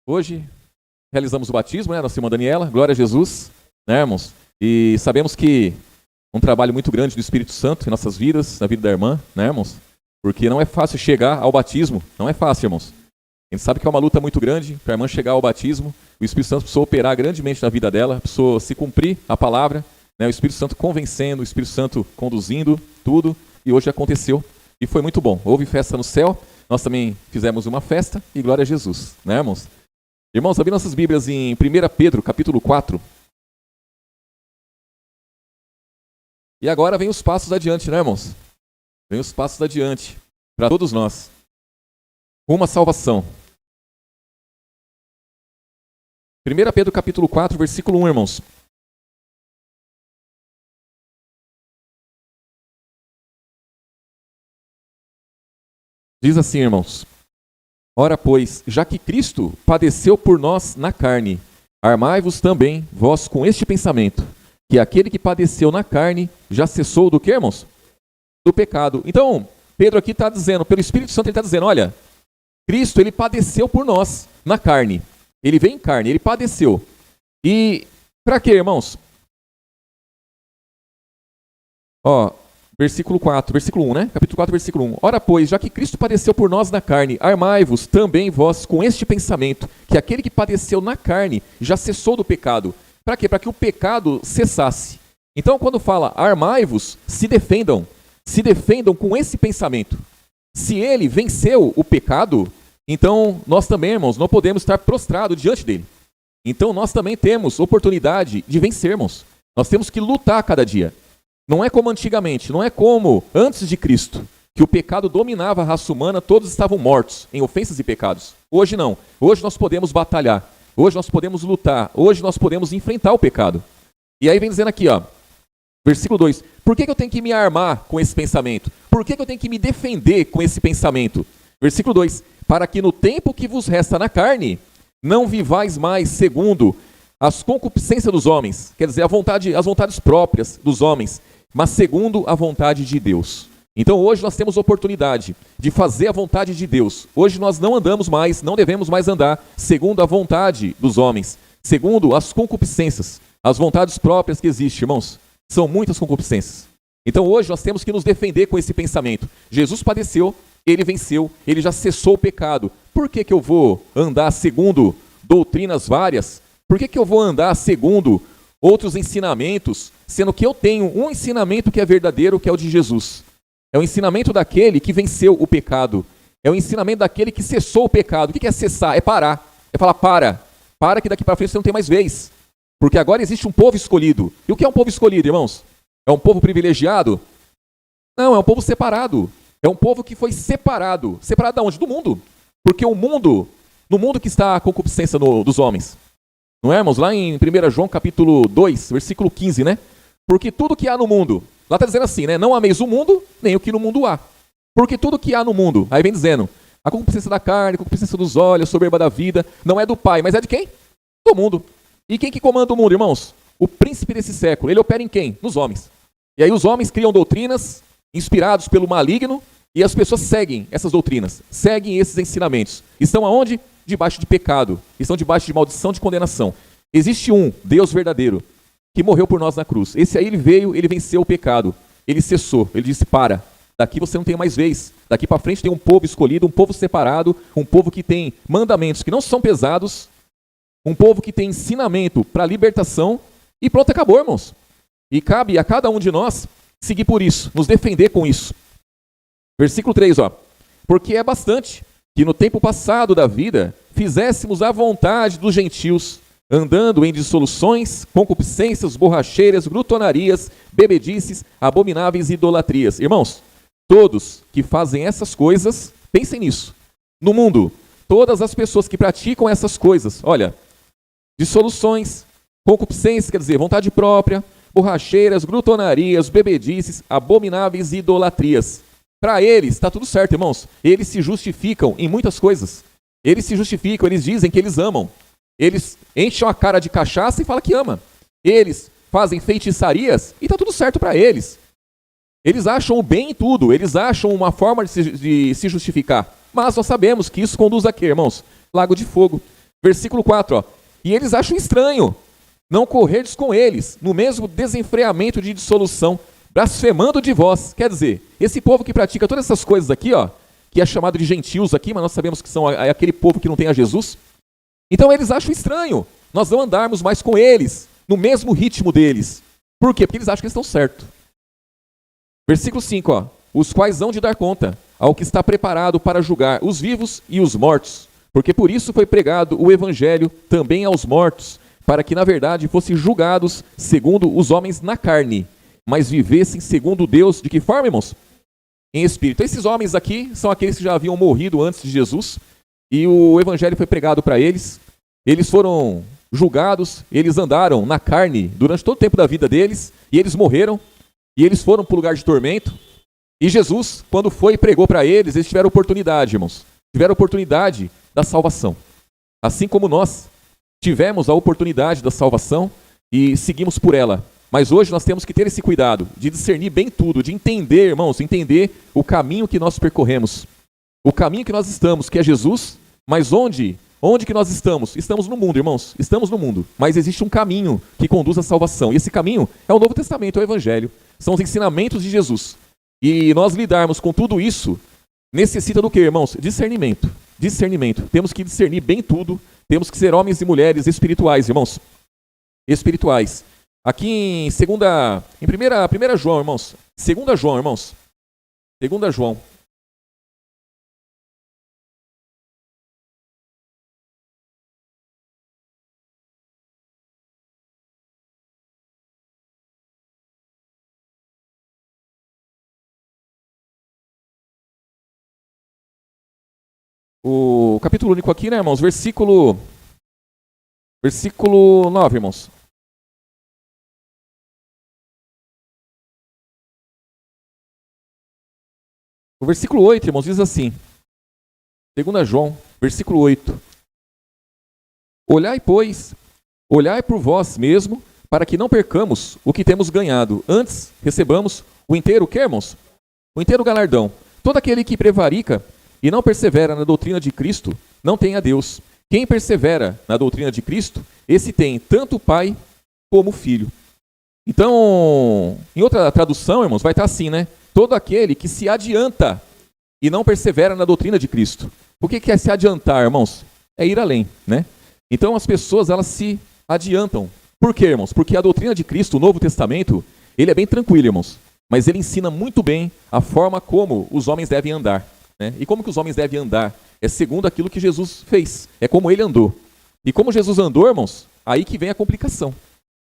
Hoje realizamos o batismo, né? Nossa irmã Daniela, glória a Jesus, né, irmãos? E sabemos que um trabalho muito grande do Espírito Santo em nossas vidas, na vida da irmã, né, irmãos? Porque não é fácil chegar ao batismo, não é fácil, irmãos. A gente sabe que é uma luta muito grande para a irmã chegar ao batismo. O Espírito Santo precisou operar grandemente na vida dela, precisou se cumprir a palavra, né? O Espírito Santo convencendo, o Espírito Santo conduzindo tudo, e hoje aconteceu. E foi muito bom. Houve festa no céu, nós também fizemos uma festa, e glória a Jesus, né, irmãos? Irmãos, abrindo nossas Bíblias em 1 Pedro, capítulo 4. E agora vem os passos adiante, né, irmãos? Vem os passos adiante para todos nós. Rumo à salvação. 1 Pedro, capítulo 4, versículo 1, irmãos. Diz assim, irmãos: Ora, pois, já que Cristo padeceu por nós na carne, armai-vos também, vós, com este pensamento, que aquele que padeceu na carne já cessou do quê, irmãos? Do pecado. Então, Pedro aqui está dizendo, pelo Espírito Santo, ele está dizendo, olha, Cristo, ele padeceu por nós na carne. Ele veio em carne, ele padeceu. E para quê, irmãos? Versículo 1, né? Capítulo 4, versículo 1. Ora, pois, já que Cristo padeceu por nós na carne, armai-vos também vós com este pensamento, que aquele que padeceu na carne já cessou do pecado. Para quê? Para que o pecado cessasse. Então, quando fala armai-vos, se defendam com esse pensamento. Se ele venceu o pecado, então nós também, irmãos, não podemos estar prostrados diante dele. Então nós também temos oportunidade de vencermos. Nós temos que lutar cada dia. Não é como antigamente, não é como antes de Cristo, que o pecado dominava a raça humana, todos estavam mortos em ofensas e pecados. Hoje não. Hoje nós podemos batalhar. Hoje nós podemos lutar. Hoje nós podemos enfrentar o pecado. E aí vem dizendo aqui, versículo 2. Por que eu tenho que me armar com esse pensamento? Por que eu tenho que me defender com esse pensamento? Versículo 2. Para que no tempo que vos resta na carne, não vivais mais segundo as concupiscências dos homens. Quer dizer, as vontades próprias dos homens, mas segundo a vontade de Deus. Então hoje nós temos oportunidade de fazer a vontade de Deus. Hoje nós não andamos mais, não devemos mais andar segundo a vontade dos homens, segundo as concupiscências, as vontades próprias que existem, irmãos. São muitas concupiscências. Então hoje nós temos que nos defender com esse pensamento. Jesus padeceu, ele venceu, ele já cessou o pecado. Por que eu vou andar segundo doutrinas várias? Por que eu vou andar segundo outros ensinamentos, sendo que eu tenho um ensinamento que é verdadeiro, que é o de Jesus? É o ensinamento daquele que venceu o pecado. É o ensinamento daquele que cessou o pecado. O que é cessar? É parar. É falar, para que daqui para frente você não tem mais vez. Porque agora existe um povo escolhido. E o que é um povo escolhido, irmãos? É um povo privilegiado? Não, é um povo separado. É um povo que foi separado. Separado de onde? Do mundo. Porque no mundo que está a concupiscência dos homens. Não é, irmãos? Lá em 1 João capítulo 2, versículo 15, né? Porque tudo que há no mundo, lá está dizendo assim, né? Não ameis o mundo, nem o que no mundo há. Porque tudo que há no mundo, aí vem dizendo, a concupiscência da carne, a concupiscência dos olhos, a soberba da vida, não é do Pai, mas é de quem? Do mundo. E quem que comanda o mundo, irmãos? O príncipe desse século. Ele opera em quem? Nos homens. E aí os homens criam doutrinas inspirados pelo maligno e as pessoas seguem essas doutrinas, seguem esses ensinamentos. Estão aonde? Debaixo de pecado. Estão debaixo de maldição, de condenação. Existe um Deus verdadeiro que morreu por nós na cruz. Esse aí ele veio, ele venceu o pecado. Ele cessou. Ele disse, daqui você não tem mais vez. Daqui para frente tem um povo escolhido, um povo separado, um povo que tem mandamentos que não são pesados, um povo que tem ensinamento para libertação, e pronto, acabou, irmãos. E cabe a cada um de nós seguir por isso, nos defender com isso. Versículo 3, porque é bastante que no tempo passado da vida fizéssemos a vontade dos gentios, andando em dissoluções, concupiscências, borracheiras, glutonarias, bebedices, abomináveis idolatrias. Irmãos, todos que fazem essas coisas, pensem nisso. No mundo, todas as pessoas que praticam essas coisas, olha, dissoluções, concupiscências, quer dizer, vontade própria, borracheiras, glutonarias, bebedices, abomináveis idolatrias. Para eles, está tudo certo, irmãos. Eles se justificam em muitas coisas. Eles se justificam, eles dizem que eles amam. Eles enchem a cara de cachaça e falam que ama. Eles fazem feitiçarias e está tudo certo para eles. Eles acham o bem em tudo, eles acham uma forma de se justificar. Mas nós sabemos que isso conduz a quê, irmãos? Lago de fogo. Versículo 4, ó. E eles acham estranho não correres com eles, no mesmo desenfreamento de dissolução, blasfemando de vós. Quer dizer, esse povo que pratica todas essas coisas aqui, ó, que é chamado de gentios aqui, mas nós sabemos que são aquele povo que não tem a Jesus. Então eles acham estranho nós não andarmos mais com eles, no mesmo ritmo deles. Por quê? Porque eles acham que eles estão certos. Versículo 5, ó. Os quais hão de dar conta ao que está preparado para julgar os vivos e os mortos. Porque por isso foi pregado o evangelho também aos mortos, para que na verdade fossem julgados segundo os homens na carne, mas vivessem segundo Deus. De que forma, irmãos? Em espírito. Esses homens aqui são aqueles que já haviam morrido antes de Jesus, e o evangelho foi pregado para eles. Eles foram julgados, eles andaram na carne durante todo o tempo da vida deles, e eles morreram, e eles foram para o lugar de tormento. E Jesus, quando foi e pregou para eles, eles tiveram oportunidade, irmãos. Tiveram oportunidade da salvação. Assim como nós tivemos a oportunidade da salvação e seguimos por ela. Mas hoje nós temos que ter esse cuidado de discernir bem tudo, de entender, irmãos, entender o caminho que nós percorremos. O caminho que nós estamos, que é Jesus, mas onde que nós estamos? Estamos no mundo, irmãos. Estamos no mundo. Mas existe um caminho que conduz à salvação. E esse caminho é o Novo Testamento, é o Evangelho. São os ensinamentos de Jesus. E nós lidarmos com tudo isso necessita do quê, irmãos? Discernimento. Discernimento. Temos que discernir bem tudo. Temos que ser homens e mulheres espirituais, irmãos. Espirituais. Aqui em 1 João, irmãos. 2 João, irmãos. 2 João. O capítulo único aqui, né, irmãos? Versículo 9, irmãos. O versículo 8, irmãos, diz assim. 2 João, versículo 8. Olhai, pois, olhai por vós mesmo, para que não percamos o que temos ganhado. Antes, recebamos o inteiro, o que, irmãos? O inteiro galardão. Todo aquele que prevarica e não persevera na doutrina de Cristo, não tem a Deus. Quem persevera na doutrina de Cristo, esse tem tanto o Pai como o Filho. Então, em outra tradução, irmãos, vai estar assim, né? Todo aquele que se adianta e não persevera na doutrina de Cristo. O que é se adiantar, irmãos? É ir além, né? Então as pessoas, elas se adiantam. Por quê, irmãos? Porque a doutrina de Cristo, o Novo Testamento, ele é bem tranquilo, irmãos. Mas ele ensina muito bem a forma como os homens devem andar. Né? E como que os homens devem andar? É segundo aquilo que Jesus fez. É como ele andou. E como Jesus andou, irmãos, aí que vem a complicação.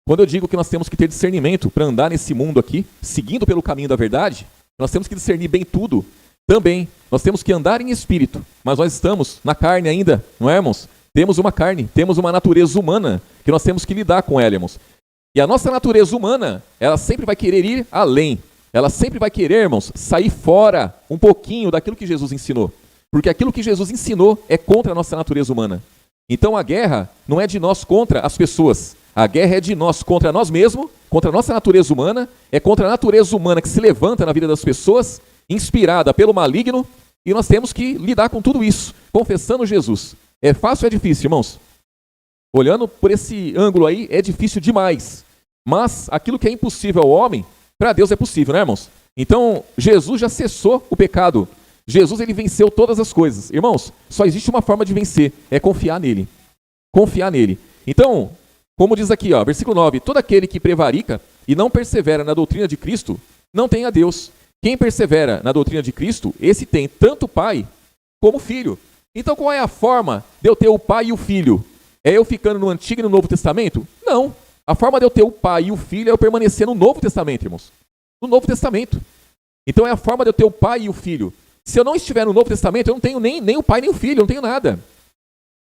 Quando eu digo que nós temos que ter discernimento para andar nesse mundo aqui, seguindo pelo caminho da verdade, nós temos que discernir bem tudo. Também, nós temos que andar em espírito, mas nós estamos na carne ainda, não é, irmãos? Temos uma carne, temos uma natureza humana que nós temos que lidar com ela, irmãos. E a nossa natureza humana, ela sempre vai querer ir além. Ela sempre vai querer, irmãos, sair fora um pouquinho daquilo que Jesus ensinou. Porque aquilo que Jesus ensinou é contra a nossa natureza humana. Então a guerra não é de nós contra as pessoas. A guerra é de nós contra nós mesmos, contra a nossa natureza humana, é contra a natureza humana que se levanta na vida das pessoas, inspirada pelo maligno, e nós temos que lidar com tudo isso, confessando Jesus. É fácil ou é difícil, irmãos? Olhando por esse ângulo aí, é difícil demais. Mas aquilo que é impossível ao homem, para Deus é possível, né, irmãos? Então, Jesus já cessou o pecado. Jesus, ele venceu todas as coisas. Irmãos, só existe uma forma de vencer, é confiar nele. Confiar nele. Então, como diz aqui, ó, versículo 9, todo aquele que prevarica e não persevera na doutrina de Cristo, não tem a Deus. Quem persevera na doutrina de Cristo, esse tem tanto o Pai como o Filho. Então, qual é a forma de eu ter o Pai e o Filho? É eu ficando no Antigo e no Novo Testamento? Não. A forma de eu ter o Pai e o Filho é eu permanecer no Novo Testamento, irmãos. No Novo Testamento. Então é a forma de eu ter o Pai e o Filho. Se eu não estiver no Novo Testamento, eu não tenho nem o Pai nem o Filho, eu não tenho nada.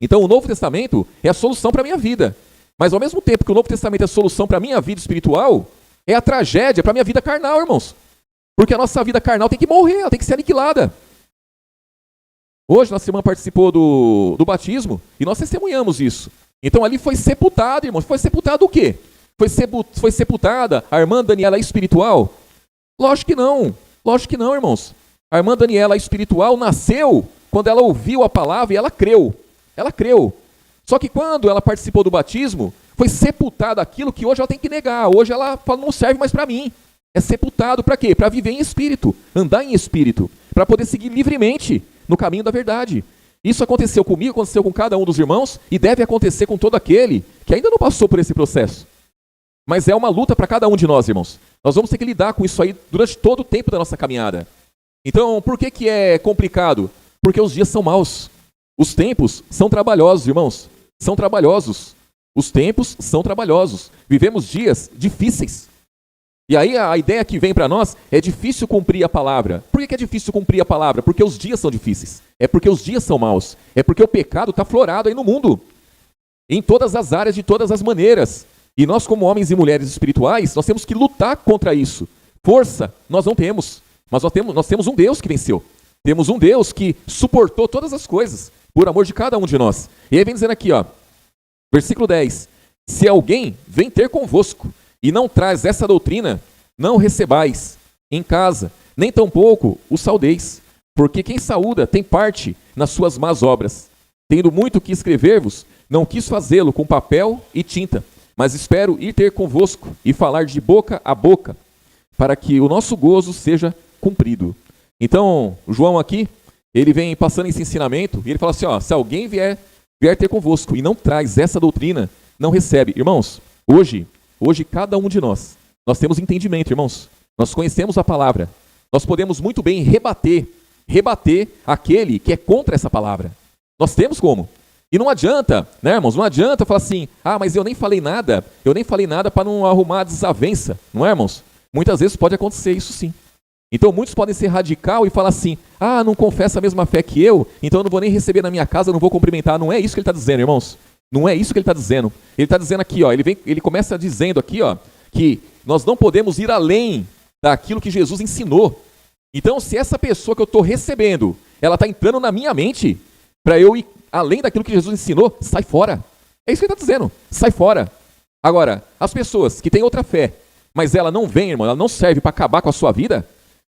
Então o Novo Testamento é a solução para a minha vida. Mas ao mesmo tempo que o Novo Testamento é a solução para a minha vida espiritual, é a tragédia para a minha vida carnal, irmãos. Porque a nossa vida carnal tem que morrer, ela tem que ser aniquilada. Hoje, nossa irmã participou do batismo e nós testemunhamos isso. Então ali foi sepultado, irmãos. Foi sepultado o quê? Foi sepultada a irmã Daniela espiritual? Lógico que não. Lógico que não, irmãos. A irmã Daniela espiritual nasceu quando ela ouviu a palavra e ela creu. Ela creu. Só que quando ela participou do batismo, foi sepultado aquilo que hoje ela tem que negar. Hoje ela fala, não serve mais para mim. É sepultado para quê? Para viver em espírito, andar em espírito, para poder seguir livremente no caminho da verdade. Isso aconteceu comigo, aconteceu com cada um dos irmãos e deve acontecer com todo aquele que ainda não passou por esse processo. Mas é uma luta para cada um de nós, irmãos. Nós vamos ter que lidar com isso aí durante todo o tempo da nossa caminhada. Então, por que que é complicado? Porque os dias são maus. Os tempos são trabalhosos, irmãos. São trabalhosos. Os tempos são trabalhosos. Vivemos dias difíceis. E aí a ideia que vem para nós é difícil cumprir a palavra. Por que é difícil cumprir a palavra? Porque os dias são difíceis. É porque os dias são maus. É porque o pecado está florado aí no mundo. Em todas as áreas, de todas as maneiras. E nós, como homens e mulheres espirituais, nós temos que lutar contra isso. Força, nós não temos. Mas nós temos um Deus que venceu. Temos um Deus que suportou todas as coisas, por amor de cada um de nós. E aí vem dizendo aqui, ó, versículo 10. Se alguém vem ter convosco e não traz essa doutrina, não recebais em casa, nem tampouco o saudeis. Porque quem saúda tem parte nas suas más obras. Tendo muito que escrever-vos, não quis fazê-lo com papel e tinta, mas espero ir ter convosco e falar de boca a boca, para que o nosso gozo seja cumprido. Então, João aqui, ele vem passando esse ensinamento, e ele fala assim, ó, se alguém vier ter convosco e não traz essa doutrina, não recebe. Irmãos, hoje cada um de nós temos entendimento, irmãos. Nós conhecemos a palavra. Nós podemos muito bem rebater aquele que é contra essa palavra. Nós temos como. E não adianta, né, irmãos? Não adianta falar assim, mas eu nem falei nada para não arrumar desavença, não é, irmãos? Muitas vezes pode acontecer isso sim. Então muitos podem ser radical e falar assim, não confessa a mesma fé que eu, então eu não vou nem receber na minha casa, eu não vou cumprimentar. Não é isso que ele está dizendo, irmãos. Não é isso que ele está dizendo. Ele está dizendo aqui, ó, ele começa dizendo aqui, ó, que nós não podemos ir além daquilo que Jesus ensinou. Então, se essa pessoa que eu estou recebendo, ela está entrando na minha mente, para eu ir além daquilo que Jesus ensinou, sai fora. É isso que ele está dizendo, sai fora. Agora, as pessoas que têm outra fé, mas ela não vem, irmão, ela não serve para acabar com a sua vida,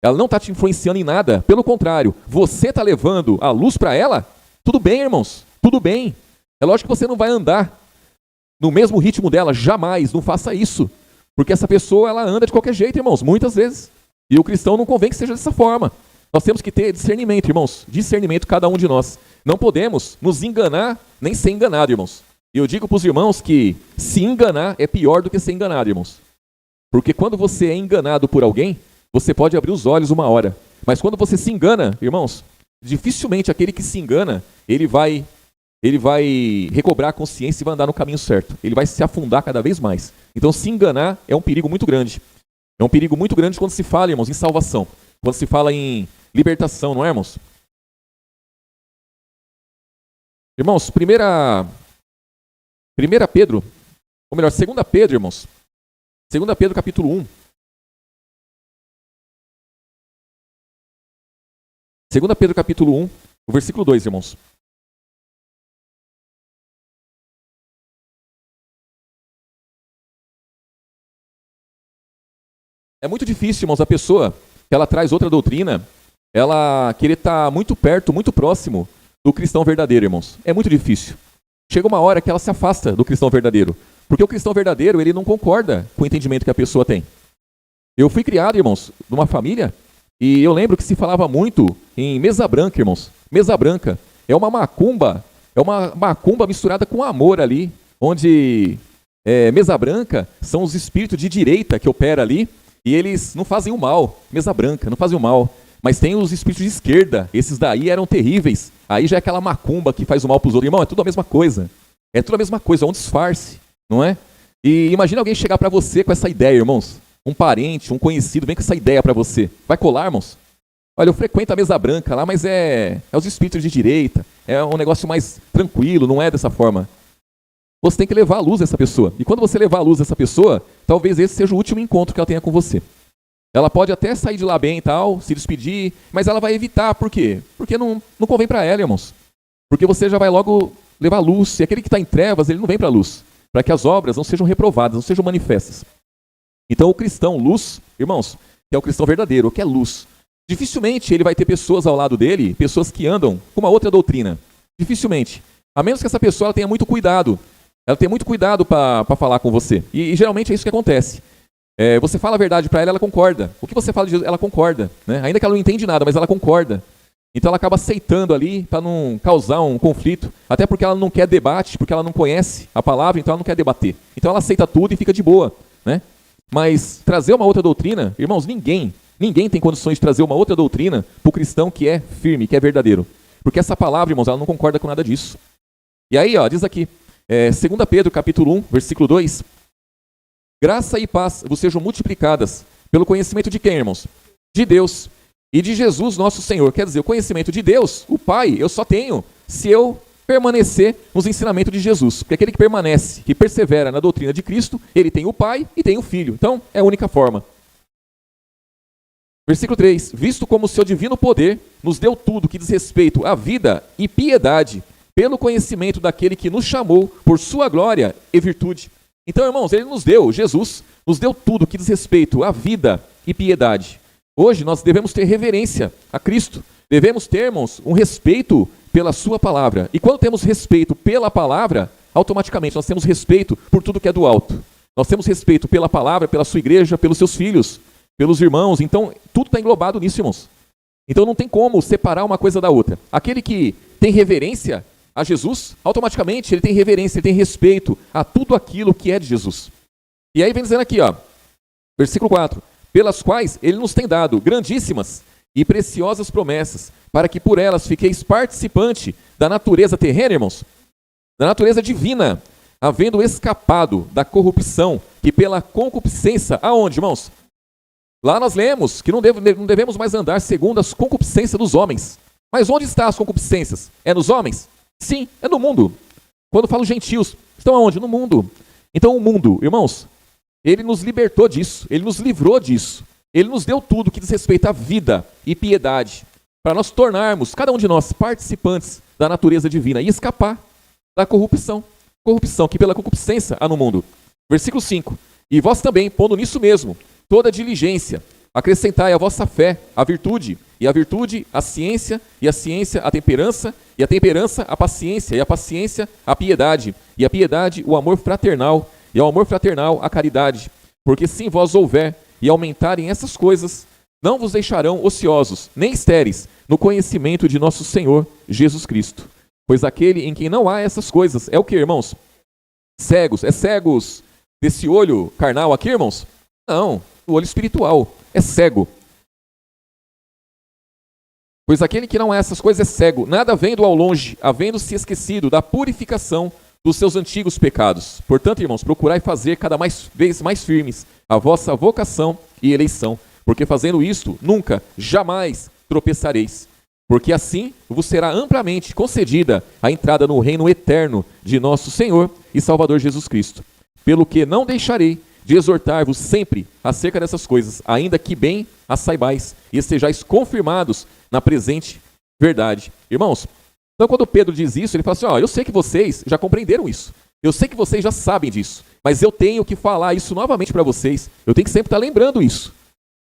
ela não está te influenciando em nada, pelo contrário, você está levando a luz para ela, tudo bem, irmãos, tudo bem. É lógico que você não vai andar no mesmo ritmo dela, jamais, não faça isso. Porque essa pessoa, ela anda de qualquer jeito, irmãos, muitas vezes. E o cristão não convém que seja dessa forma. Nós temos que ter discernimento, irmãos, discernimento cada um de nós. Não podemos nos enganar, nem ser enganado, irmãos. E eu digo para os irmãos que se enganar é pior do que ser enganado, irmãos. Porque quando você é enganado por alguém, você pode abrir os olhos uma hora. Mas quando você se engana, irmãos, dificilmente aquele que se engana, ele vai recobrar a consciência e vai andar no caminho certo. Ele vai se afundar cada vez mais. Então se enganar é um perigo muito grande. É um perigo muito grande quando se fala, irmãos, em salvação. Quando se fala em libertação, não é, irmãos? Irmãos, 1 Pedro, ou melhor, 2 Pedro, irmãos. 2 Pedro capítulo 1. 2 Pedro capítulo 1, o versículo 2, irmãos. É muito difícil, irmãos, a pessoa que ela traz outra doutrina, ela querer estar muito perto, muito próximo do cristão verdadeiro, irmãos. É muito difícil. Chega uma hora que ela se afasta do cristão verdadeiro. Porque o cristão verdadeiro, ele não concorda com o entendimento que a pessoa tem. Eu fui criado, irmãos, numa família, e eu lembro que se falava muito em mesa branca, irmãos. Mesa branca é uma macumba misturada com amor ali, onde mesa branca são os espíritos de direita que operam ali, e eles não fazem o mal. Mesa branca, não fazem o mal. Mas tem os espíritos de esquerda, esses daí eram terríveis. Aí já é aquela macumba que faz o mal para os outros. Irmão, é tudo a mesma coisa. É tudo a mesma coisa, é um disfarce, não é? E imagina alguém chegar para você com essa ideia, irmãos. Um parente, um conhecido, vem com essa ideia para você. Vai colar, irmãos? Olha, eu frequento a mesa branca lá, mas é os espíritos de direita. É um negócio mais tranquilo, não é dessa forma. Você tem que levar à luz essa pessoa. E quando você levar à luz essa pessoa, talvez esse seja o último encontro que ela tenha com você. Ela pode até sair de lá bem e tal, se despedir, mas ela vai evitar. Por quê? Porque não convém para ela, irmãos. Porque você já vai logo levar a luz. E aquele que está em trevas, ele não vem para a luz. Para que as obras não sejam reprovadas, não sejam manifestas. Então o cristão, luz, irmãos, que é o cristão verdadeiro, que é luz. Dificilmente ele vai ter pessoas ao lado dele, pessoas que andam com uma outra doutrina. Dificilmente. A menos que essa pessoa ela tenha muito cuidado. Ela tem muito cuidado para falar com você. E geralmente é isso que acontece. Você fala a verdade para ela, ela concorda. O que você fala de Jesus, ela concorda. Né? Ainda que ela não entende nada, mas ela concorda. Então ela acaba aceitando ali para não causar um conflito. Até porque ela não quer debate, porque ela não conhece a palavra, então ela não quer debater. Então ela aceita tudo e fica de boa. Né? Mas trazer uma outra doutrina, irmãos, ninguém tem condições de trazer uma outra doutrina para o cristão que é firme, que é verdadeiro. Porque essa palavra, irmãos, ela não concorda com nada disso. E aí, diz aqui, 2 Pedro, capítulo 1, versículo 2. Graça e paz vos sejam multiplicadas pelo conhecimento de quem, irmãos? De Deus e de Jesus nosso Senhor. Quer dizer, o conhecimento de Deus, o Pai, eu só tenho se eu permanecer nos ensinamentos de Jesus. Porque aquele que permanece, que persevera na doutrina de Cristo, ele tem o Pai e tem o Filho. Então, é a única forma. Versículo 3. Visto como o seu divino poder nos deu tudo que diz respeito à vida e piedade, pelo conhecimento daquele que nos chamou por sua glória e virtude. Então, irmãos, ele nos deu, Jesus, nos deu tudo que diz respeito à vida e piedade. Hoje nós devemos ter reverência a Cristo. Devemos ter, irmãos, um respeito pela sua palavra. E quando temos respeito pela palavra, automaticamente nós temos respeito por tudo que é do alto. Nós temos respeito pela palavra, pela sua igreja, pelos seus filhos, pelos irmãos. Então, tudo está englobado nisso, irmãos. Então não tem como separar uma coisa da outra. Aquele que tem reverência a Jesus, automaticamente ele tem reverência, ele tem respeito a tudo aquilo que é de Jesus. E aí vem dizendo aqui, versículo 4, pelas quais ele nos tem dado grandíssimas e preciosas promessas, para que por elas fiqueis participante da natureza terrena, irmãos, da natureza divina, havendo escapado da corrupção que pela concupiscência, aonde, irmãos? Lá nós lemos que não devemos mais andar segundo as concupiscências dos homens. Mas onde estão as concupiscências? É nos homens? Sim, é no mundo. Quando falo gentios, estão aonde? No mundo. Então o mundo, irmãos, ele nos libertou disso, ele nos livrou disso. Ele nos deu tudo que diz respeito à vida e piedade, para nós tornarmos, cada um de nós, participantes da natureza divina e escapar da corrupção. Corrupção que pela concupiscência há no mundo. Versículo 5. E vós também, pondo nisso mesmo, toda diligência, acrescentai à vossa fé a virtude, e a virtude a ciência, e a ciência a temperança, e a temperança a paciência, e a paciência a piedade, e a piedade o amor fraternal, e ao amor fraternal a caridade. Porque se em vós houver e aumentarem essas coisas, não vos deixarão ociosos, nem estéreis, no conhecimento de nosso Senhor Jesus Cristo. Pois aquele em quem não há essas coisas, é o que, irmãos? Cegos. É cegos desse olho carnal aqui, irmãos? Não, o olho espiritual. É cego. Pois aquele que não é essas coisas é cego, nada vendo ao longe, havendo se esquecido da purificação dos seus antigos pecados. Portanto, irmãos, procurai fazer cada vez mais firmes a vossa vocação e eleição, porque fazendo isto, nunca, jamais tropeçareis. Porque assim vos será amplamente concedida a entrada no reino eterno de nosso Senhor e Salvador Jesus Cristo. Pelo que não deixarei de exortar-vos sempre acerca dessas coisas, ainda que bem as saibais e estejais confirmados na presente verdade. Irmãos, então quando Pedro diz isso, ele fala assim, eu sei que vocês já compreenderam isso, eu sei que vocês já sabem disso, mas eu tenho que falar isso novamente para vocês, eu tenho que sempre estar lembrando isso,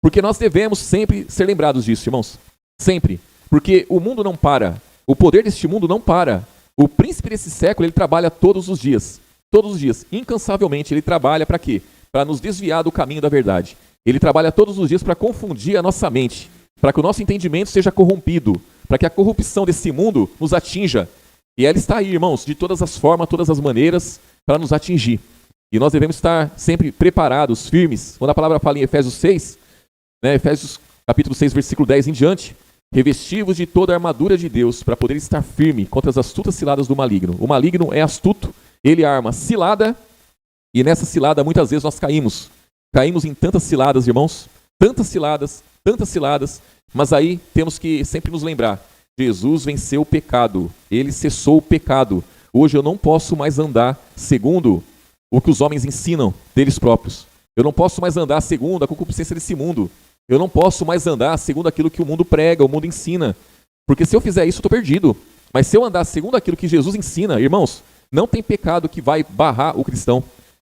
porque nós devemos sempre ser lembrados disso, irmãos, sempre, porque o mundo não para, o poder deste mundo não para, o príncipe desse século, ele trabalha todos os dias, incansavelmente, ele trabalha para quê? Para nos desviar do caminho da verdade. Ele trabalha todos os dias para confundir a nossa mente, para que o nosso entendimento seja corrompido, para que a corrupção desse mundo nos atinja. E ela está aí, irmãos, de todas as formas, todas as maneiras, para nos atingir. E nós devemos estar sempre preparados, firmes. Quando a palavra fala em Efésios 6, Efésios capítulo 6, versículo 10 em diante, revesti-vos de toda a armadura de Deus, para poder estar firme contra as astutas ciladas do maligno. O maligno é astuto, ele arma cilada, e nessa cilada muitas vezes nós caímos. Caímos em tantas ciladas, irmãos, tantas ciladas, mas aí temos que sempre nos lembrar, Jesus venceu o pecado, ele cessou o pecado. Hoje eu não posso mais andar segundo o que os homens ensinam deles próprios. Eu não posso mais andar segundo a concupiscência desse mundo. Eu não posso mais andar segundo aquilo que o mundo prega, o mundo ensina. Porque se eu fizer isso, eu estou perdido. Mas se eu andar segundo aquilo que Jesus ensina, irmãos, não tem pecado que vai barrar o cristão.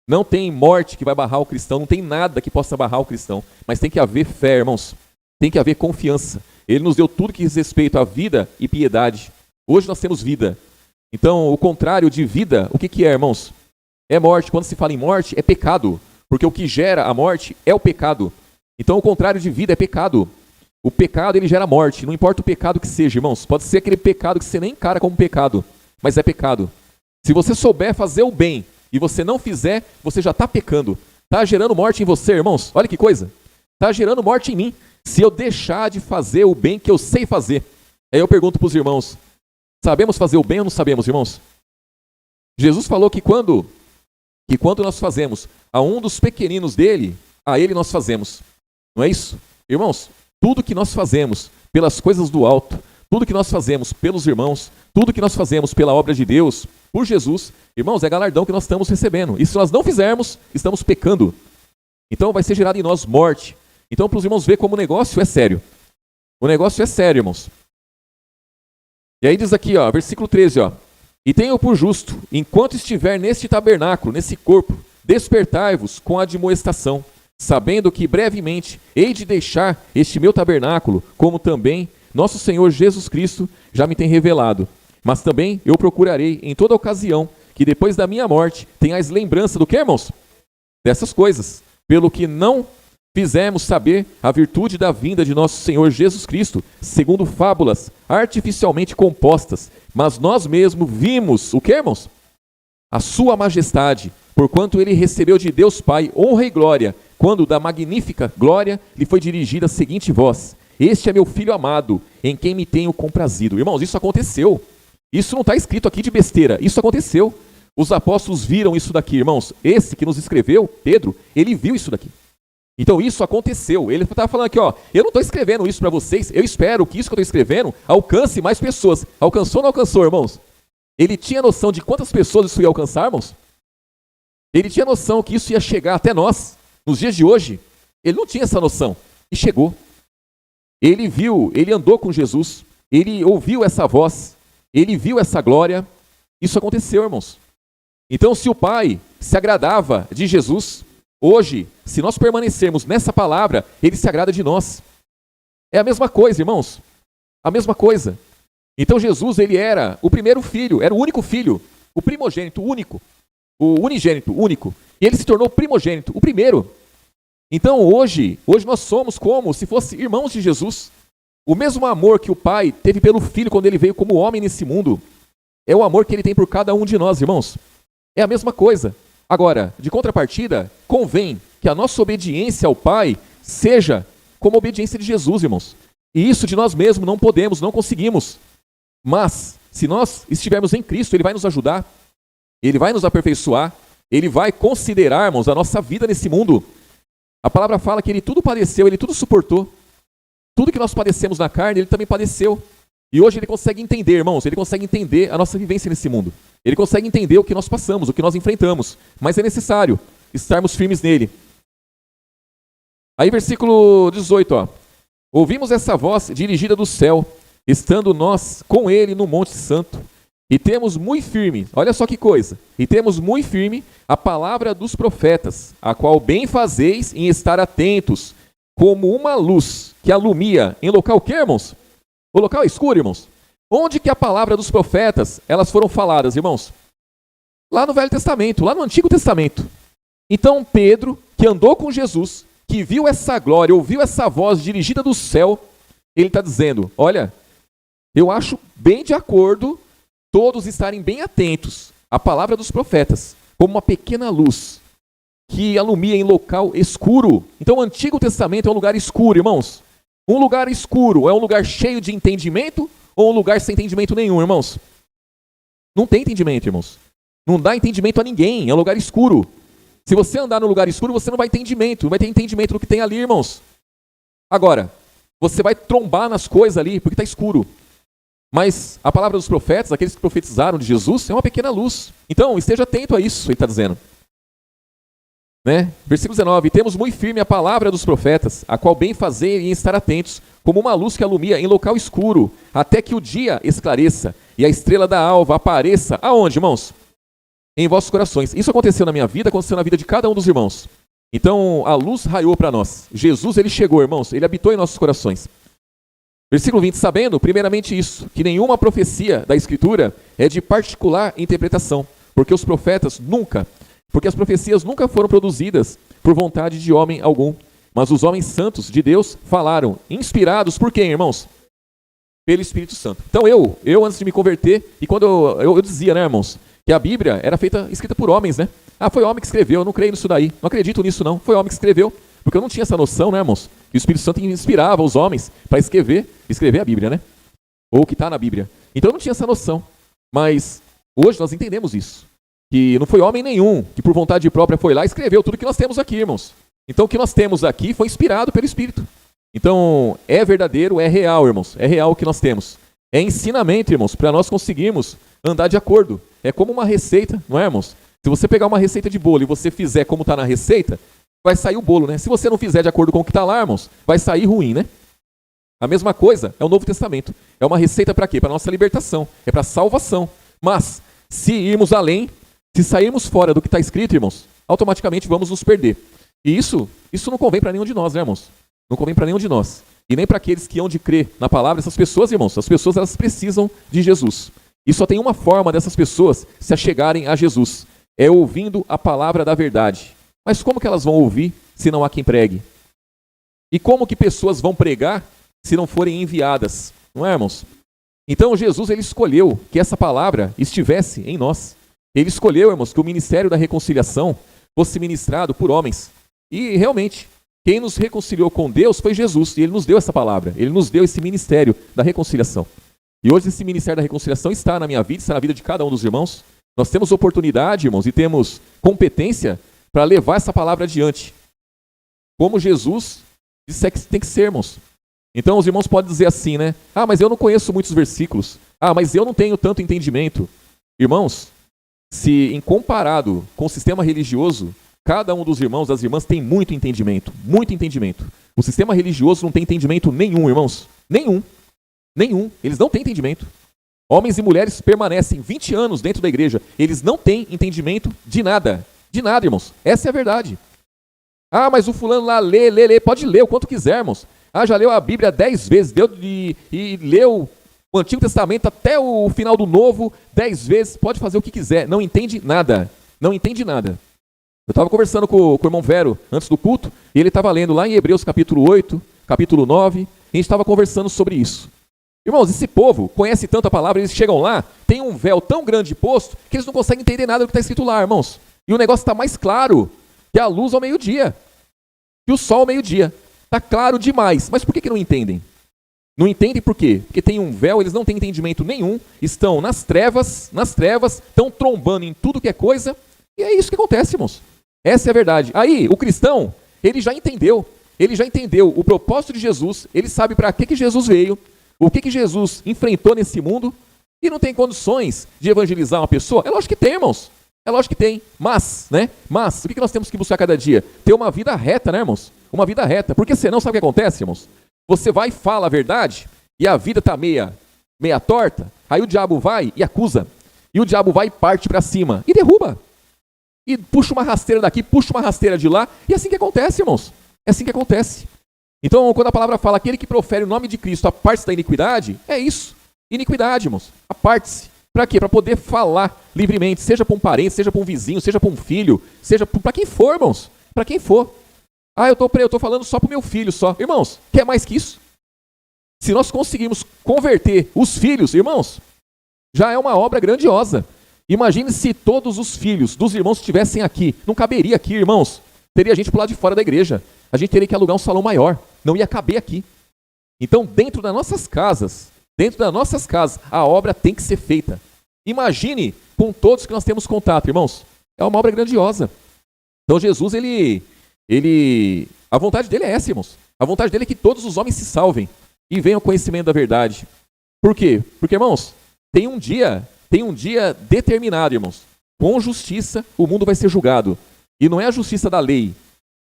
Não tem morte que vai barrar o cristão, não tem nada que possa barrar o cristão. Mas tem que haver fé, irmãos. Tem que haver confiança. Ele nos deu tudo que diz respeito à vida e piedade. Hoje nós temos vida. Então, o contrário de vida, o que é, irmãos? É morte. Quando se fala em morte, é pecado. Porque o que gera a morte é o pecado. Então, o contrário de vida é pecado. O pecado, ele gera morte. Não importa o pecado que seja, irmãos. Pode ser aquele pecado que você nem encara como pecado, mas é pecado. Se você souber fazer o bem e você não fizer, você já está pecando. Está gerando morte em você, irmãos. Olha que coisa. Está gerando morte em mim. Se eu deixar de fazer o bem que eu sei fazer. Aí eu pergunto para os irmãos, sabemos fazer o bem ou não sabemos, irmãos? Jesus falou que quando nós fazemos a um dos pequeninos dele, a ele nós fazemos. Não é isso? Irmãos, tudo que nós fazemos pelas coisas do alto, tudo que nós fazemos pelos irmãos, tudo que nós fazemos pela obra de Deus, por Jesus, irmãos, é galardão que nós estamos recebendo. E se nós não fizermos, estamos pecando. Então vai ser gerado em nós morte. Então para os irmãos ver como o negócio é sério. O negócio é sério, irmãos. E aí diz aqui, versículo 13, e tenho por justo, enquanto estiver neste tabernáculo, nesse corpo, despertai-vos com a admoestação, sabendo que brevemente hei de deixar este meu tabernáculo, como também nosso Senhor Jesus Cristo já me tem revelado. Mas também eu procurarei em toda ocasião que depois da minha morte tenhais lembrança do que, irmãos? Dessas coisas, pelo que não fizemos saber a virtude da vinda de nosso Senhor Jesus Cristo, segundo fábulas artificialmente compostas, mas nós mesmos vimos, o que, irmãos? A sua majestade, porquanto ele recebeu de Deus Pai honra e glória, quando da magnífica glória lhe foi dirigida a seguinte voz: este é meu filho amado, em quem me tenho comprazido. Irmãos, isso aconteceu. Isso não está escrito aqui de besteira, isso aconteceu. Os apóstolos viram isso daqui, irmãos. Esse que nos escreveu, Pedro, ele viu isso daqui. Então isso aconteceu. Ele estava falando aqui, eu não estou escrevendo isso para vocês, eu espero que isso que eu estou escrevendo alcance mais pessoas. Alcançou ou não alcançou, irmãos? Ele tinha noção de quantas pessoas isso ia alcançar, irmãos? Ele tinha noção que isso ia chegar até nós, nos dias de hoje. Ele não tinha essa noção, e chegou. Ele viu, ele andou com Jesus, ele ouviu essa voz, ele viu essa glória. Isso aconteceu, irmãos. Então se o Pai se agradava de Jesus, hoje, se nós permanecermos nessa palavra, ele se agrada de nós. É a mesma coisa, irmãos. A mesma coisa. Então Jesus, ele era o primeiro filho, era o único filho, o primogênito, único, o unigênito, único. E ele se tornou primogênito, o primeiro. Então hoje nós somos como se fosse irmãos de Jesus. O mesmo amor que o Pai teve pelo Filho quando ele veio como homem nesse mundo, é o amor que ele tem por cada um de nós, irmãos. É a mesma coisa. Agora, de contrapartida, convém que a nossa obediência ao Pai seja como a obediência de Jesus, irmãos. E isso de nós mesmos não podemos, não conseguimos. Mas, se nós estivermos em Cristo, Ele vai nos ajudar, Ele vai nos aperfeiçoar, Ele vai considerar, irmãos, a nossa vida nesse mundo. A palavra fala que Ele tudo padeceu, Ele tudo suportou. Tudo que nós padecemos na carne, Ele também padeceu. E hoje Ele consegue entender, irmãos, Ele consegue entender a nossa vivência nesse mundo. Ele consegue entender o que nós passamos, o que nós enfrentamos. Mas é necessário estarmos firmes nele. Aí versículo 18, ouvimos essa voz dirigida do céu, estando nós com ele no Monte Santo. E temos muito firme, olha só que coisa, e temos muito firme a palavra dos profetas, a qual bem fazeis em estar atentos, como uma luz que alumia em local que, irmãos? O local é escuro, irmãos. Onde que a palavra dos profetas, elas foram faladas, irmãos? Lá no Velho Testamento, lá no Antigo Testamento. Então Pedro, que andou com Jesus, que viu essa glória, ouviu essa voz dirigida do céu, ele está dizendo, olha, eu acho bem de acordo todos estarem bem atentos à palavra dos profetas, como uma pequena luz que alumia em local escuro. Então o Antigo Testamento é um lugar escuro, irmãos. Um lugar escuro é um lugar cheio de entendimento ou um lugar sem entendimento nenhum, irmãos? Não tem entendimento, irmãos. Não dá entendimento a ninguém, é um lugar escuro. Se você andar no lugar escuro, você não vai ter entendimento do que tem ali, irmãos. Agora, você vai trombar nas coisas ali, porque está escuro. Mas a palavra dos profetas, aqueles que profetizaram de Jesus, é uma pequena luz. Então, esteja atento a isso, ele está dizendo. Versículo 19, temos muito firme a palavra dos profetas, a qual bem fazer e estar atentos, como uma luz que alumia em local escuro, até que o dia esclareça e a estrela da alva apareça. Aonde, irmãos? Em vossos corações. Isso aconteceu na minha vida, aconteceu na vida de cada um dos irmãos. Então, a luz raiou para nós. Jesus, ele chegou, irmãos, ele habitou em nossos corações. Versículo 20, sabendo, primeiramente isso, que nenhuma profecia da Escritura é de particular interpretação, porque os profetas nunca, porque as profecias nunca foram produzidas por vontade de homem algum, mas os homens santos de Deus falaram, inspirados por quem, irmãos? Pelo Espírito Santo. Então eu antes de me converter, e quando eu dizia, né, irmãos, que a Bíblia era escrita por homens, né? Ah, foi homem que escreveu, eu não creio nisso daí, não acredito nisso não, foi homem que escreveu, porque eu não tinha essa noção, né, irmãos? Que o Espírito Santo inspirava os homens para escrever a Bíblia, né? Ou o que está na Bíblia. Então eu não tinha essa noção, mas hoje nós entendemos isso, que não foi homem nenhum que por vontade própria foi lá e escreveu tudo que nós temos aqui, irmãos. Então o que nós temos aqui foi inspirado pelo Espírito. Então é verdadeiro, é real, irmãos, é real o que nós temos. É ensinamento, irmãos, para nós conseguirmos andar de acordo. É como uma receita, não é, irmãos? Se você pegar uma receita de bolo e você fizer como está na receita, vai sair o bolo, né? Se você não fizer de acordo com o que está lá, irmãos, vai sair ruim, né? A mesma coisa é o Novo Testamento. É uma receita para quê? Para nossa libertação, é para salvação. Mas, se irmos além, se sairmos fora do que está escrito, irmãos, automaticamente vamos nos perder. E isso não convém para nenhum de nós, né, irmãos? Não convém para nenhum de nós. E nem para aqueles que hão de crer na palavra. Essas pessoas, irmãos, as pessoas elas precisam de Jesus. E só tem uma forma dessas pessoas se achegarem a Jesus. É ouvindo a palavra da verdade. Mas como que elas vão ouvir se não há quem pregue? E como que pessoas vão pregar se não forem enviadas? Não é, irmãos? Então Jesus ele escolheu que essa palavra estivesse em nós. Ele escolheu, irmãos, que o ministério da reconciliação fosse ministrado por homens. E realmente, quem nos reconciliou com Deus foi Jesus. E ele nos deu essa palavra. Ele nos deu esse ministério da reconciliação. E hoje esse ministério da reconciliação está na minha vida, está na vida de cada um dos irmãos. Nós temos oportunidade, irmãos, e temos competência para levar essa palavra adiante. Como Jesus disse que tem que ser, irmãos. Então os irmãos podem dizer assim, né? Ah, mas eu não conheço muitos versículos. Ah, mas eu não tenho tanto entendimento. Irmãos, se em comparado com o sistema religioso, cada um dos irmãos, das irmãs, tem muito entendimento. Muito entendimento. O sistema religioso não tem entendimento nenhum, irmãos. Nenhum. Nenhum. Eles não têm entendimento. Homens e mulheres permanecem 20 anos dentro da igreja. Eles não têm entendimento de nada. De nada, irmãos. Essa é a verdade. Ah, mas o fulano lá lê. Pode ler o quanto quiser, irmãos. Ah, já leu a Bíblia 10 vezes. E leu o Antigo Testamento até o final do Novo 10 vezes. Pode fazer o que quiser. Não entende nada. Não entende nada. Eu estava conversando com o irmão Vero antes do culto. E ele estava lendo lá em Hebreus capítulo 8, capítulo 9. E a gente estava conversando sobre isso. Irmãos, esse povo conhece tanto a palavra, eles chegam lá, tem um véu tão grande posto, que eles não conseguem entender nada do que está escrito lá, irmãos. E o negócio está mais claro que a luz ao meio-dia, que o sol ao meio-dia. Está claro demais. Mas por que não entendem? Não entendem por quê? Porque tem um véu, eles não têm entendimento nenhum, estão nas trevas, estão trombando em tudo que é coisa, e é isso que acontece, irmãos. Essa é a verdade. Aí, o cristão, ele já entendeu o propósito de Jesus, ele sabe para que Jesus veio, o que Jesus enfrentou nesse mundo e não tem condições de evangelizar uma pessoa? É lógico que tem, irmãos. É lógico que tem. Mas, o que nós temos que buscar cada dia? Ter uma vida reta, né, irmãos? Uma vida reta. Porque senão, sabe o que acontece, irmãos? Você vai e fala a verdade e a vida está meia torta. Aí o diabo vai e acusa. E o diabo vai e parte para cima e derruba. E puxa uma rasteira daqui, puxa uma rasteira de lá. E é assim que acontece, irmãos. É assim que acontece. Então, quando a palavra fala aquele que profere o nome de Cristo aparte-se da iniquidade, é isso. Iniquidade, irmãos. Aparte-se. Para quê? Para poder falar livremente, seja para um parente, seja para um vizinho, seja para um filho, seja para quem for, irmãos. Para quem for. Ah, eu estou falando só para o meu filho, só. Irmãos, quer mais que isso? Se nós conseguirmos converter os filhos, irmãos, já é uma obra grandiosa. Imagine se todos os filhos dos irmãos estivessem aqui. Não caberia aqui, irmãos. Teria gente para o lado de fora da igreja. A gente teria que alugar um salão maior. Não ia caber aqui. Então, dentro das nossas casas, a obra tem que ser feita. Imagine com todos que nós temos contato, irmãos. É uma obra grandiosa. Então, Jesus, a vontade dele é essa, irmãos. A vontade dele é que todos os homens se salvem e venham ao conhecimento da verdade. Por quê? Porque, irmãos, tem um dia determinado, irmãos. Com justiça, o mundo vai ser julgado. E não é a justiça da lei,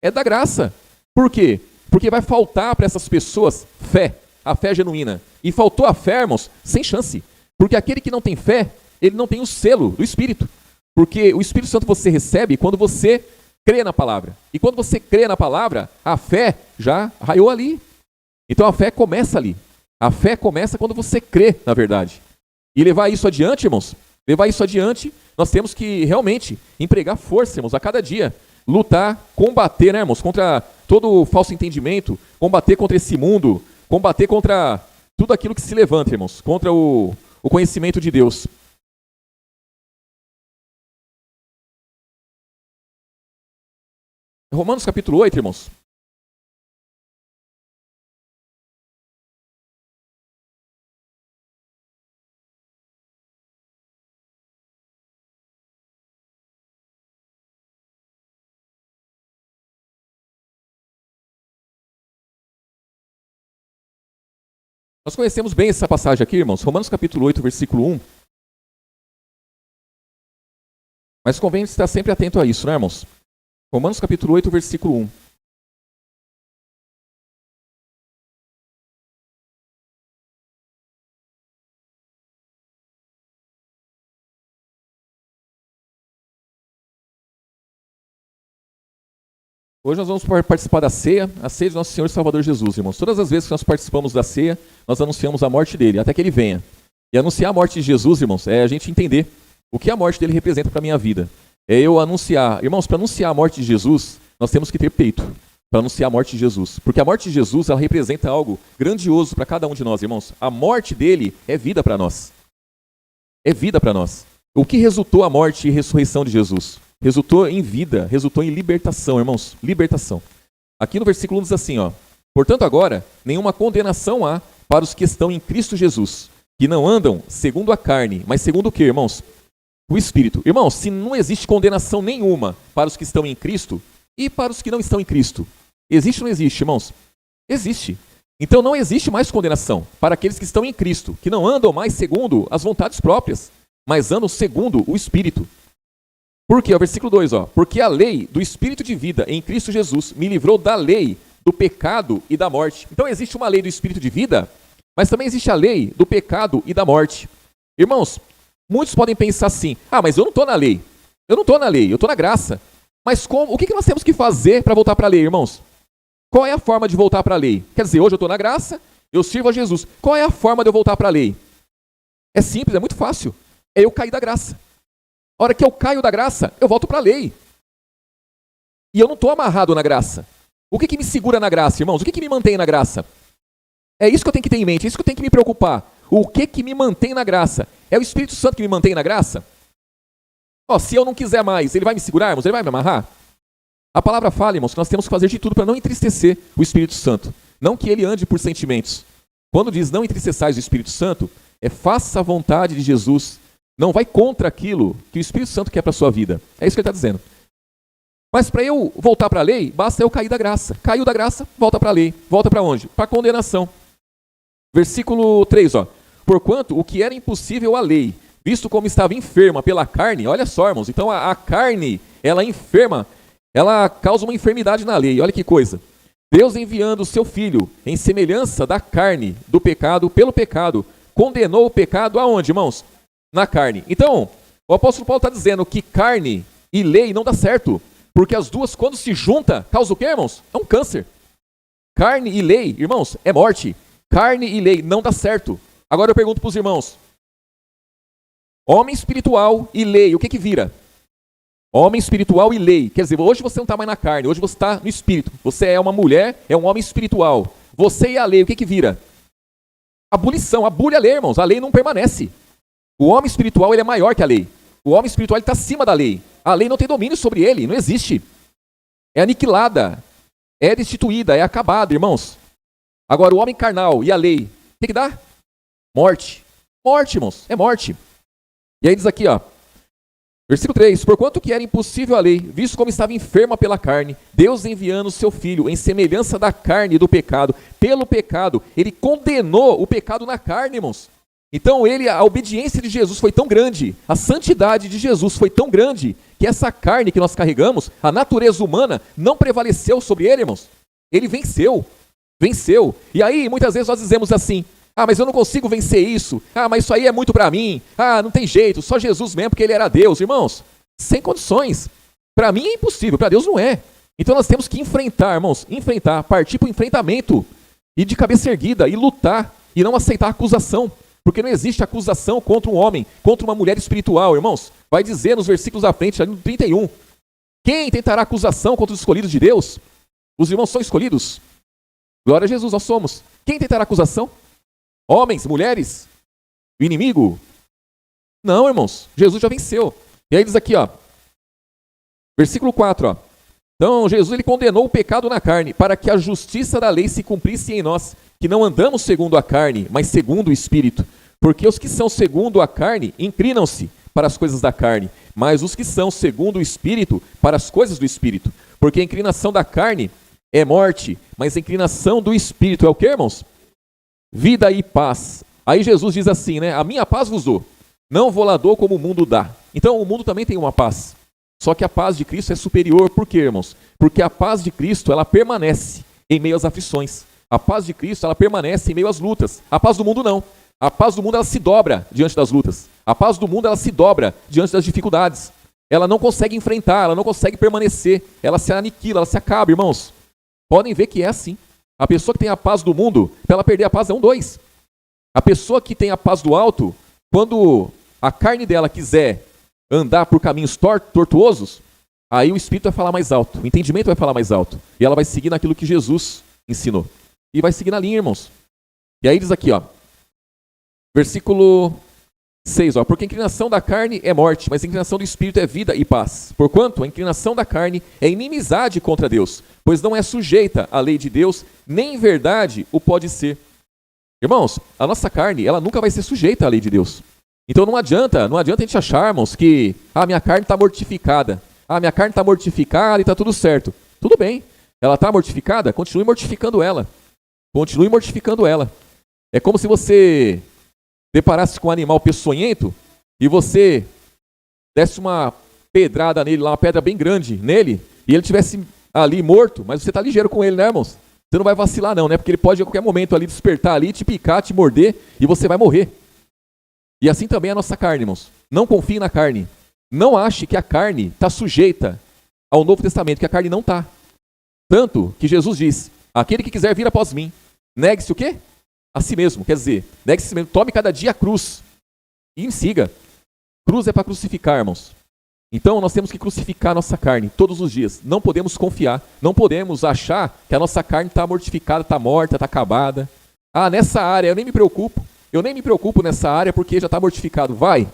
é da graça. Por quê? Porque vai faltar para essas pessoas fé, a fé genuína. E faltou a fé, irmãos, sem chance. Porque aquele que não tem fé, ele não tem o selo do Espírito. Porque o Espírito Santo você recebe quando você crê na palavra. E quando você crê na palavra, a fé já raiou ali. Então a fé começa ali. A fé começa quando você crê na verdade. E levar isso adiante, irmãos, levar isso adiante, nós temos que realmente empregar força, irmãos, a cada dia. Lutar, combater, né, irmãos, contra todo o falso entendimento, combater contra esse mundo, combater contra tudo aquilo que se levanta, irmãos, contra o conhecimento de Deus. Romanos capítulo 8, irmãos. Nós conhecemos bem essa passagem aqui, irmãos, Romanos capítulo 8, versículo 1. Mas convém estar sempre atento a isso, né, irmãos? Romanos capítulo 8, versículo 1. Hoje nós vamos participar da ceia, a ceia de nosso Senhor e Salvador Jesus, irmãos. Todas as vezes que nós participamos da ceia, nós anunciamos a morte dele, até que ele venha. E anunciar a morte de Jesus, irmãos, é a gente entender o que a morte dele representa para a minha vida. É eu anunciar. Irmãos, para anunciar a morte de Jesus, nós temos que ter peito para anunciar a morte de Jesus. Porque a morte de Jesus, ela representa algo grandioso para cada um de nós, irmãos. A morte dele é vida para nós. É vida para nós. O que resultou a morte e ressurreição de Jesus? Resultou em vida, resultou em libertação, irmãos. Libertação. Aqui no versículo 1 diz assim, ó. Portanto, agora, nenhuma condenação há para os que estão em Cristo Jesus, que não andam segundo a carne, mas segundo o quê, irmãos? O Espírito. Irmãos, se não existe condenação nenhuma para os que estão em Cristo e para os que não estão em Cristo, existe ou não existe, irmãos? Existe. Então não existe mais condenação para aqueles que estão em Cristo, que não andam mais segundo as vontades próprias, mas andam segundo o Espírito. Por quê? O versículo 2, ó. Porque a lei do Espírito de vida em Cristo Jesus me livrou da lei do pecado e da morte. Então existe uma lei do Espírito de vida, mas também existe a lei do pecado e da morte. Irmãos, muitos podem pensar assim, mas eu não estou na lei. Eu não estou na lei, eu estou na graça. Mas como? O que nós temos que fazer para voltar para a lei, irmãos? Qual é a forma de voltar para a lei? Quer dizer, hoje eu estou na graça, eu sirvo a Jesus. Qual é a forma de eu voltar para a lei? É simples, é muito fácil. É eu cair da graça. A hora que eu caio da graça, eu volto para a lei. E eu não estou amarrado na graça. O que me segura na graça, irmãos? O que me mantém na graça? É isso que eu tenho que ter em mente, é isso que eu tenho que me preocupar. O que me mantém na graça? É o Espírito Santo que me mantém na graça? Se eu não quiser mais, ele vai me segurar, irmãos? Ele vai me amarrar? A palavra fala, irmãos, que nós temos que fazer de tudo para não entristecer o Espírito Santo. Não que ele ande por sentimentos. Quando diz não entristeçais o Espírito Santo, faça a vontade de Jesus. Não vai contra aquilo que o Espírito Santo quer para a sua vida. É isso que ele está dizendo. Mas para eu voltar para a lei, basta eu cair da graça. Caiu da graça, volta para a lei. Volta para onde? Para a condenação. Versículo 3, ó. Porquanto o que era impossível à lei, visto como estava enferma pela carne, olha só, irmãos, então a carne, ela enferma, ela causa uma enfermidade na lei, olha que coisa. Deus enviando o seu Filho em semelhança da carne, do pecado, pelo pecado, condenou o pecado aonde, irmãos? Na carne. Então, o apóstolo Paulo está dizendo que carne e lei não dá certo, porque as duas, quando se juntam, causa o quê, irmãos? É um câncer. Carne e lei, irmãos, é morte. Carne e lei não dá certo. Agora eu pergunto para os irmãos, homem espiritual e lei, o que vira? Homem espiritual e lei, quer dizer, hoje você não está mais na carne, hoje você está no espírito. Você é uma mulher, é um homem espiritual. Você e a lei, o que vira? Abolição, abole a lei, irmãos, a lei não permanece. O homem espiritual ele é maior que a lei. O homem espiritual está acima da lei. A lei não tem domínio sobre ele, não existe. É aniquilada, é destituída, é acabada, irmãos. Agora o homem carnal e a lei, o que dá? Morte. Morte, irmãos, é morte. E aí diz aqui, ó, versículo 3, porquanto que era impossível a lei, visto como estava enferma pela carne, Deus enviando o seu Filho em semelhança da carne e do pecado, pelo pecado, ele condenou o pecado na carne, irmãos. Então a obediência de Jesus foi tão grande, a santidade de Jesus foi tão grande, que essa carne que nós carregamos, a natureza humana, não prevaleceu sobre ele, irmãos. Ele venceu. Venceu. E aí, muitas vezes nós dizemos assim, mas eu não consigo vencer isso. Mas isso aí é muito para mim. Não tem jeito, só Jesus mesmo, porque ele era Deus. Irmãos, sem condições. Para mim é impossível, para Deus não é. Então nós temos que enfrentar, irmãos, partir para o enfrentamento, e de cabeça erguida, e lutar, e não aceitar acusação. Porque não existe acusação contra um homem, contra uma mulher espiritual, irmãos. Vai dizer nos versículos da frente, ali no 31. Quem tentará acusação contra os escolhidos de Deus? Os irmãos são escolhidos. Glória a Jesus, nós somos. Quem tentará acusação? Homens, mulheres? O inimigo? Não, irmãos. Jesus já venceu. E aí diz aqui, ó. Versículo 4, ó. Então, Jesus ele condenou o pecado na carne, para que a justiça da lei se cumprisse em nós, que não andamos segundo a carne, mas segundo o Espírito. Porque os que são segundo a carne inclinam-se para as coisas da carne, mas os que são segundo o Espírito para as coisas do Espírito. Porque a inclinação da carne é morte, mas a inclinação do Espírito é o que, irmãos? Vida e paz. Aí Jesus diz assim, né? A minha paz vos dou, não vou lá dou como o mundo dá. Então o mundo também tem uma paz. Só que a paz de Cristo é superior. Por quê, irmãos? Porque a paz de Cristo, ela permanece em meio às aflições. A paz de Cristo, ela permanece em meio às lutas. A paz do mundo não. A paz do mundo, ela se dobra diante das lutas. A paz do mundo, ela se dobra diante das dificuldades. Ela não consegue enfrentar, ela não consegue permanecer. Ela se aniquila, ela se acaba, irmãos. Podem ver que é assim. A pessoa que tem a paz do mundo, para ela perder a paz é 2. A pessoa que tem a paz do alto, quando a carne dela quiser andar por caminhos tortuosos, aí o Espírito vai falar mais alto, o entendimento vai falar mais alto. E ela vai seguir naquilo que Jesus ensinou. E vai seguir na linha, irmãos. E aí diz aqui, ó. Versículo 6, ó. Porque a inclinação da carne é morte, mas a inclinação do Espírito é vida e paz. Porquanto a inclinação da carne é inimizade contra Deus, pois não é sujeita à lei de Deus, nem em verdade o pode ser. Irmãos, a nossa carne, ela nunca vai ser sujeita à lei de Deus. Então não adianta a gente acharmos que minha carne está mortificada. Minha carne está mortificada e está tudo certo. Tudo bem, ela está mortificada? Continue mortificando ela. Continue mortificando ela. É como se você deparasse com um animal peçonhento e você desse uma pedrada nele, uma pedra bem grande nele, e ele estivesse ali morto, mas você está ligeiro com ele, né, irmãos? Você não vai vacilar não, né? Porque ele pode a qualquer momento ali despertar ali, te picar, te morder, e você vai morrer. E assim também é a nossa carne, irmãos. Não confie na carne. Não ache que a carne está sujeita ao Novo Testamento, que a carne não está. Tanto que Jesus diz, aquele que quiser vir após mim, negue-se o quê? A si mesmo. Quer dizer, negue-se a si mesmo, tome cada dia a cruz e me siga. Cruz é para crucificar, irmãos. Então nós temos que crucificar a nossa carne todos os dias. Não podemos confiar, não podemos achar que a nossa carne está mortificada, está morta, está acabada. Nessa área eu nem me preocupo. Eu nem me preocupo nessa área porque já está mortificado. Vai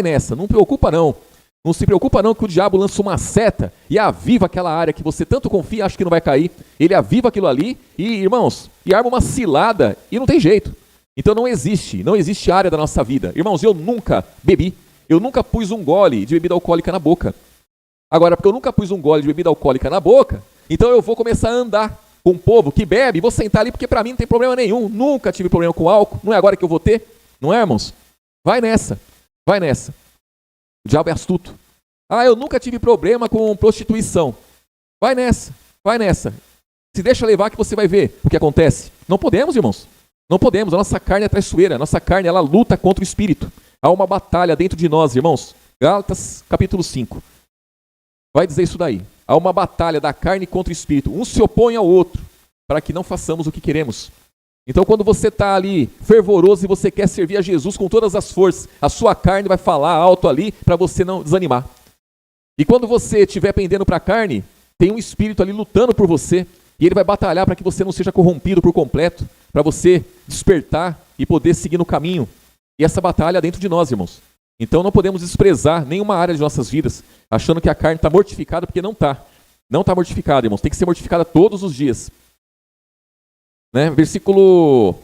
nessa, não preocupa não. Não se preocupa não que o diabo lança uma seta e aviva aquela área que você tanto confia, acha que não vai cair. Ele aviva aquilo ali e, irmãos, e arma uma cilada e não tem jeito. Então não existe área da nossa vida. Irmãos, eu nunca bebi, eu nunca pus um gole de bebida alcoólica na boca. Agora, porque eu nunca pus um gole de bebida alcoólica na boca, então eu vou começar a andar com o povo que bebe, vou sentar ali porque para mim não tem problema nenhum. Nunca tive problema com álcool, não é agora que eu vou ter. Não é, irmãos? Vai nessa. O diabo é astuto. Eu nunca tive problema com prostituição. Vai nessa. Se deixa levar que você vai ver o que acontece. Não podemos, irmãos. Não podemos. A nossa carne é traiçoeira. A nossa carne, ela luta contra o Espírito. Há uma batalha dentro de nós, irmãos. Gálatas, capítulo 5. Vai dizer isso daí. Há uma batalha da carne contra o Espírito. Um se opõe ao outro para que não façamos o que queremos. Então, quando você está ali fervoroso e você quer servir a Jesus com todas as forças, a sua carne vai falar alto ali para você não desanimar. E quando você estiver pendendo para a carne, tem um espírito ali lutando por você e ele vai batalhar para que você não seja corrompido por completo, para você despertar e poder seguir no caminho. E essa batalha é dentro de nós, irmãos. Então, não podemos desprezar nenhuma área de nossas vidas, achando que a carne está mortificada, porque não está. Não está mortificada, irmãos. Tem que ser mortificada todos os dias. Né? Versículo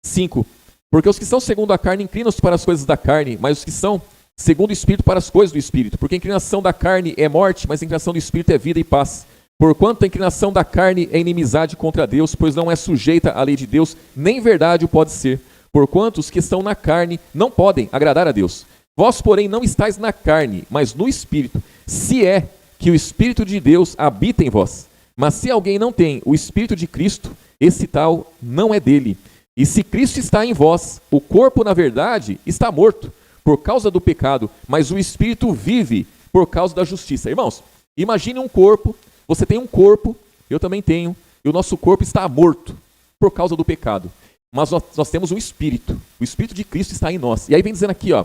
5. Porque os que são segundo a carne inclinam-se para as coisas da carne, mas os que são segundo o Espírito para as coisas do Espírito. Porque a inclinação da carne é morte, mas a inclinação do Espírito é vida e paz. Porquanto a inclinação da carne é inimizade contra Deus, pois não é sujeita à lei de Deus, nem verdade o pode ser. Porquanto os que estão na carne não podem agradar a Deus. Vós, porém, não estáis na carne, mas no Espírito, se é que o Espírito de Deus habita em vós. Mas se alguém não tem o Espírito de Cristo, esse tal não é dele. E se Cristo está em vós, o corpo, na verdade, está morto por causa do pecado, mas o Espírito vive por causa da justiça. Irmãos, imagine um corpo, você tem um corpo, eu também tenho, e o nosso corpo está morto por causa do pecado. mas nós temos um Espírito. O Espírito de Cristo está em nós. E aí vem dizendo aqui, ó,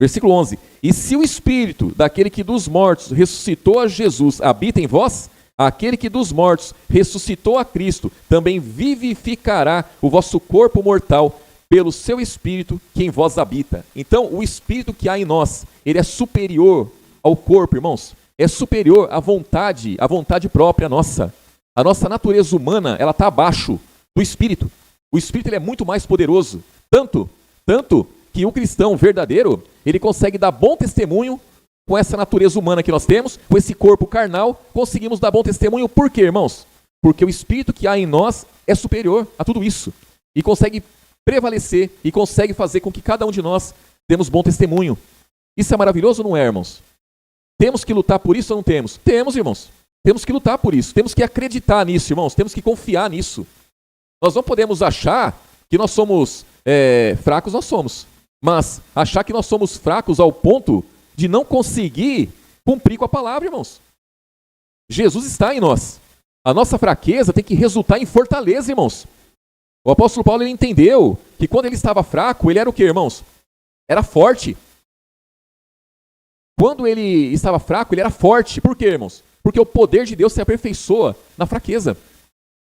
versículo 11. E se o Espírito daquele que dos mortos ressuscitou a Jesus habita em vós, aquele que dos mortos ressuscitou a Cristo também vivificará o vosso corpo mortal pelo seu Espírito que em vós habita. Então, o Espírito que há em nós, ele é superior ao corpo, irmãos. É superior à vontade própria nossa. A nossa natureza humana, ela está abaixo do Espírito. O Espírito ele é muito mais poderoso. Tanto que o cristão verdadeiro, ele consegue dar bom testemunho com essa natureza humana que nós temos, com esse corpo carnal, conseguimos dar bom testemunho. Por quê, irmãos? Porque o Espírito que há em nós é superior a tudo isso. E consegue prevalecer e consegue fazer com que cada um de nós demos bom testemunho. Isso é maravilhoso ou não é, irmãos? Temos que lutar por isso ou não temos? Temos, irmãos. Temos que lutar por isso. Temos que acreditar nisso, irmãos. Temos que confiar nisso. Nós não podemos achar que nós somos fracos, nós somos. Mas achar que nós somos fracos ao ponto de não conseguir cumprir com a palavra, irmãos. Jesus está em nós. A nossa fraqueza tem que resultar em fortaleza, irmãos. O apóstolo Paulo ele entendeu que quando ele estava fraco, ele era o quê, irmãos? Era forte. Quando ele estava fraco, ele era forte. Por quê, irmãos? Porque o poder de Deus se aperfeiçoa na fraqueza.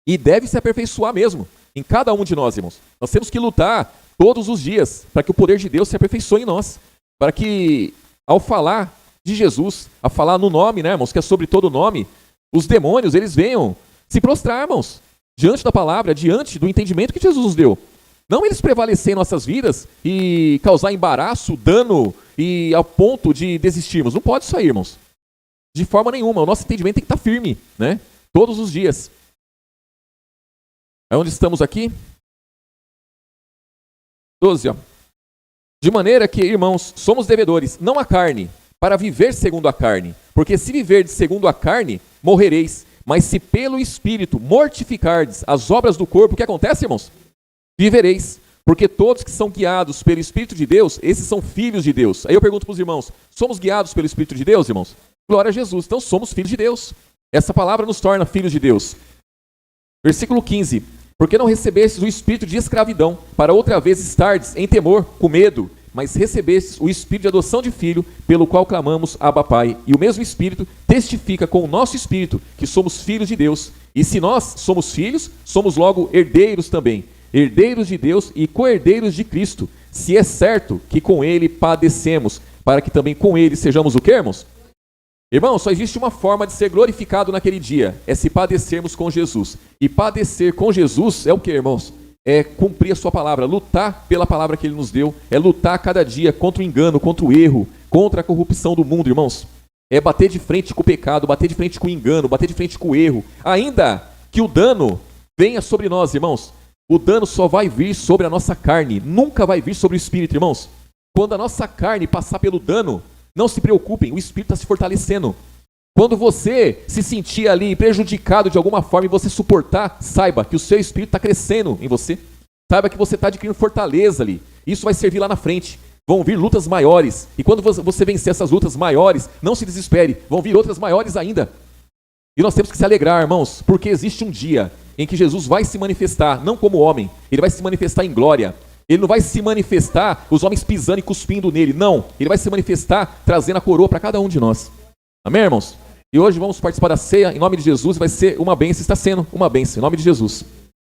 E deve se aperfeiçoar mesmo em cada um de nós, irmãos. Nós temos que lutar todos os dias para que o poder de Deus se aperfeiçoe em nós. Para que, ao falar de Jesus, a falar no nome, né, irmãos, que é sobre todo nome, os demônios, eles venham se prostrar, irmãos, diante da palavra, diante do entendimento que Jesus nos deu. Não eles prevalecer em nossas vidas e causar embaraço, dano e ao ponto de desistirmos. Não pode isso aí, irmãos. De forma nenhuma. O nosso entendimento tem que estar firme, né? Todos os dias. É onde estamos aqui? 12, ó. De maneira que, irmãos, somos devedores, não à carne, para viver segundo a carne. Porque se viverdes segundo a carne, morrereis. Mas se pelo Espírito mortificardes as obras do corpo, o que acontece, irmãos? Vivereis. Porque todos que são guiados pelo Espírito de Deus, esses são filhos de Deus. Aí eu pergunto para os irmãos, somos guiados pelo Espírito de Deus, irmãos? Glória a Jesus. Então somos filhos de Deus. Essa palavra nos torna filhos de Deus. Versículo 15. Porque não recebestes o espírito de escravidão, para outra vez estardes em temor, com medo, mas recebestes o espírito de adoção de filho, pelo qual clamamos, Abba, Pai. E o mesmo Espírito testifica com o nosso espírito que somos filhos de Deus. E se nós somos filhos, somos logo herdeiros também. Herdeiros de Deus e co-herdeiros de Cristo, se é certo que com ele padecemos, para que também com ele sejamos o quê, irmãos? Irmãos, só existe uma forma de ser glorificado naquele dia, é se padecermos com Jesus. E padecer com Jesus é o quê, irmãos? É cumprir a sua palavra, lutar pela palavra que ele nos deu, é lutar cada dia contra o engano, contra o erro, contra a corrupção do mundo, irmãos. É bater de frente com o pecado, bater de frente com o engano, bater de frente com o erro. Ainda que o dano venha sobre nós, irmãos, o dano só vai vir sobre a nossa carne, nunca vai vir sobre o espírito, irmãos. Quando a nossa carne passar pelo dano, não se preocupem, o espírito está se fortalecendo. Quando você se sentir ali prejudicado de alguma forma e você suportar, saiba que o seu espírito está crescendo em você. Saiba que você está adquirindo fortaleza ali. Isso vai servir lá na frente. Vão vir lutas maiores. E quando você vencer essas lutas maiores, não se desespere. Vão vir outras maiores ainda. E nós temos que se alegrar, irmãos, porque existe um dia em que Jesus vai se manifestar, não como homem, ele vai se manifestar em glória. Ele não vai se manifestar os homens pisando e cuspindo nele, não. Ele vai se manifestar trazendo a coroa para cada um de nós. Amém, irmãos? E hoje vamos participar da ceia em nome de Jesus, vai ser uma bênção, está sendo uma bênção, em nome de Jesus.